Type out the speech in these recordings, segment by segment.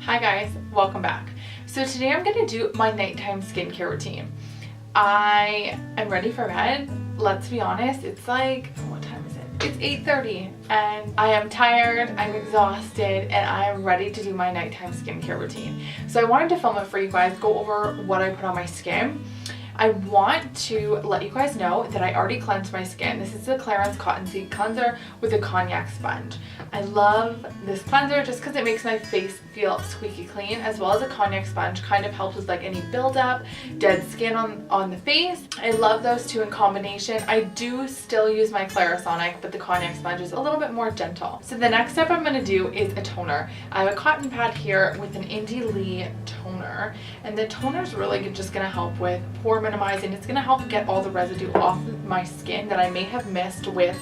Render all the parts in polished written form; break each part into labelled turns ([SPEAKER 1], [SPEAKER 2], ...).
[SPEAKER 1] Hi guys, welcome back. So today I'm going to do my nighttime skincare routine. I am ready for bed. Let's be honest, it's like, what time is it? It's 8:30 and I am tired, I'm exhausted, and I am ready to do my nighttime skincare routine. So I wanted to film it for you guys, go over what I put on my skin. I want to let you guys know that I already cleansed my skin. This is the Clarins Cottonseed Cleanser with a cognac sponge. I love this cleanser just because it makes my face feel squeaky clean, as well as a cognac sponge kind of helps with like any buildup, dead skin on the face. I love those two in combination. I do still use my Clarisonic, but the cognac sponge is a little bit more gentle. So the next step I'm going to do is a toner. I have a cotton pad here with an Indie Lee toner, and the toner is really just going to help with pore minimizing. It's going to help get all the residue off of my skin that I may have missed with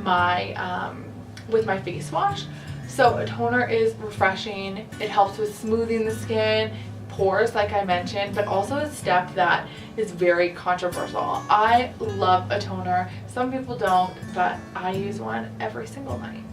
[SPEAKER 1] my face wash. So a toner is refreshing. It helps with smoothing the skin, pores like I mentioned, but also a step that is very controversial. I love a toner. Some people don't, but I use one every single night.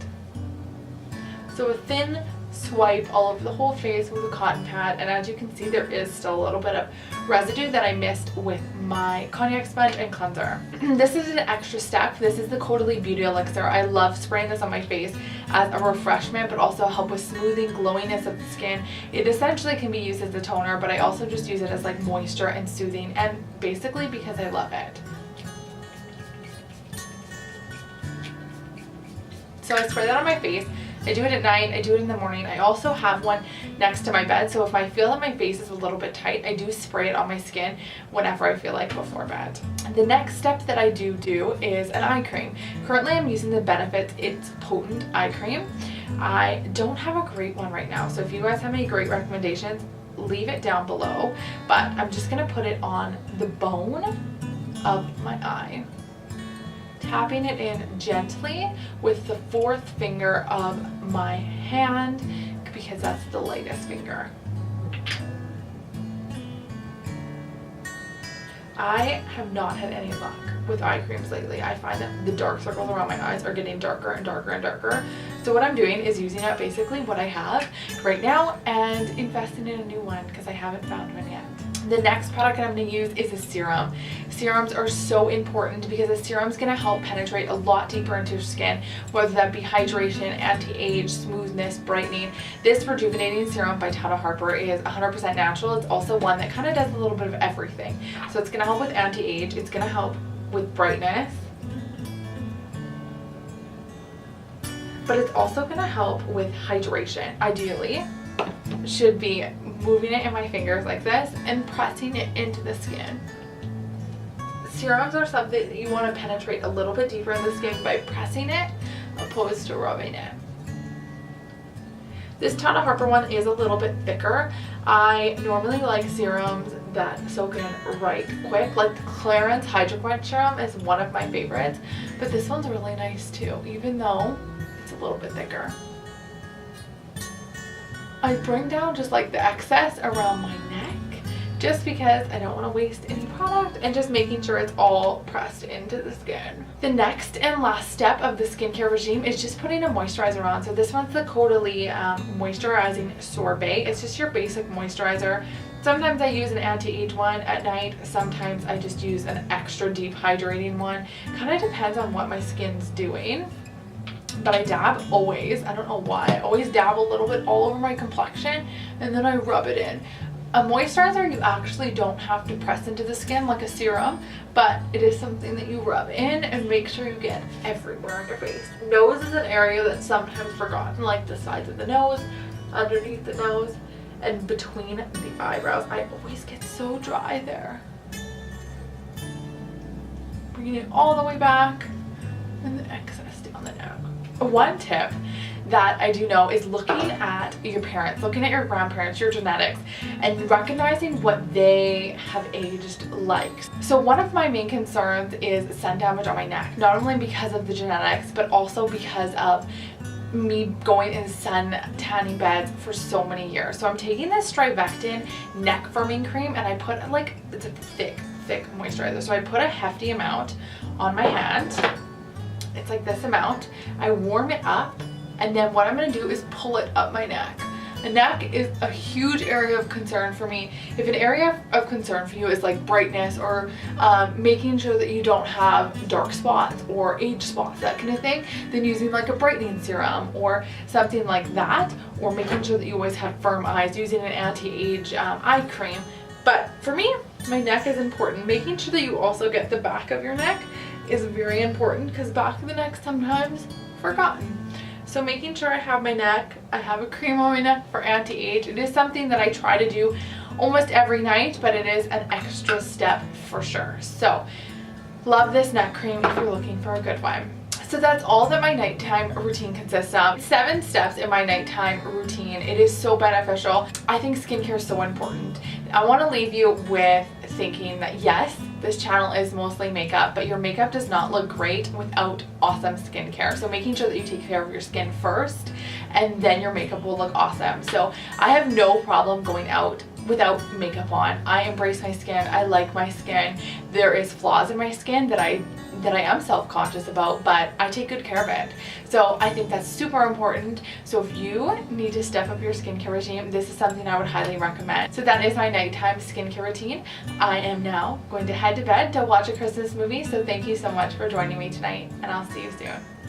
[SPEAKER 1] So a thin swipe all over the whole face with a cotton pad, and as you can see there is still a little bit of residue that I missed with my cognac sponge and cleanser. This is an extra step. This is the Caudalie Beauty Elixir. I love spraying this on my face as a refreshment, but also help with smoothing, glowiness of the skin. It essentially can be used as a toner, but I also just use it as like moisture and soothing, and basically because I love it. So I spray that on my face. I do it at night, I do it in the morning. I also have one next to my bed, so if I feel that my face is a little bit tight, I do spray it on my skin whenever I feel like before bed. The next step that I do is an eye cream. Currently I'm using the Benefit It's Potent Eye Cream. I don't have a great one right now, so if you guys have any great recommendations, leave it down below, but I'm just going to put it on the bone of my eye, tapping it in gently with the fourth finger of my hand because that's the lightest finger. I have not had any luck with eye creams lately. I find that the dark circles around my eyes are getting darker and darker and darker. So what I'm doing is using up basically what I have right now and investing in a new one because I haven't found one yet. The next product that I'm going to use is a serum. Serums are so important because a serum is going to help penetrate a lot deeper into your skin, whether that be hydration, anti-age, smoothness, brightening. This rejuvenating serum by Tana Harper is 100% natural. It's also one that kind of does a little bit of everything. So it's going to help with anti-age, it's going to help with brightness, but it's also going to help with hydration. Ideally, should be moving it in my fingers like this and pressing it into the skin. Serums are something that you want to penetrate a little bit deeper in the skin by pressing it opposed to rubbing it. This Tana Harper one is a little bit thicker. I normally like serums that soak in right quick, like the Clarins Hydro Quench Serum is one of my favorites, but this one's really nice too, even though it's a little bit thicker. I bring down just like the excess around my neck just because I don't want to waste any product, and just making sure it's all pressed into the skin. The next and last step of the skincare regime is just putting a moisturizer on. So this one's the Caudalie Moisturizing Sorbet. It's just your basic moisturizer. Sometimes I use an anti-age one at night. Sometimes I just use an extra deep hydrating one. Kind of depends on what my skin's doing. But I dab always, I don't know why, I always dab a little bit all over my complexion and then I rub it in. A moisturizer you actually don't have to press into the skin like a serum, but it is something that you rub in and make sure you get everywhere on your face. Nose is an area that's sometimes forgotten, like the sides of the nose, underneath the nose, and between the eyebrows. I always get so dry there. Bringing it all the way back and the excess down the neck. One tip that I do know is looking at your parents, looking at your grandparents, your genetics, and recognizing what they have aged like. So one of my main concerns is sun damage on my neck, not only because of the genetics, but also because of me going in sun tanning beds for so many years. So I'm taking this Strivectin neck firming cream, and I put like, it's a thick moisturizer. So I put a hefty amount on my hand. It's like this amount. I warm it up, and then what I'm going to do is pull it up my neck. The neck is a huge area of concern for me. If an area of concern for you is like brightness or making sure that you don't have dark spots or age spots, that kind of thing, then using like a brightening serum or something like that, or making sure that you always have firm eyes, using an anti-age eye cream. But for me, my neck is important. Making sure that you also get the back of your neck is very important, because back of the neck sometimes forgotten. So making sure I have my neck, I have a cream on my neck for anti-age. It is something that I try to do almost every night, but it is an extra step for sure. So love this neck cream if you're looking for a good one. So that's all that my nighttime routine consists of. 7 steps in my nighttime routine. It is so beneficial. I think skincare is so important. I want to leave you with thinking that yes, this channel is mostly makeup, but your makeup does not look great without awesome skincare. So making sure that you take care of your skin first, and then your makeup will look awesome. So I have no problem going out without makeup on. I embrace my skin. I like my skin. There is flaws in my skin that I am self-conscious about, but I take good care of it. So I think that's super important. So if you need to step up your skincare routine, this is something I would highly recommend. So that is my nighttime skincare routine. I am now going to head to bed to watch a Christmas movie. So thank you so much for joining me tonight, and I'll see you soon.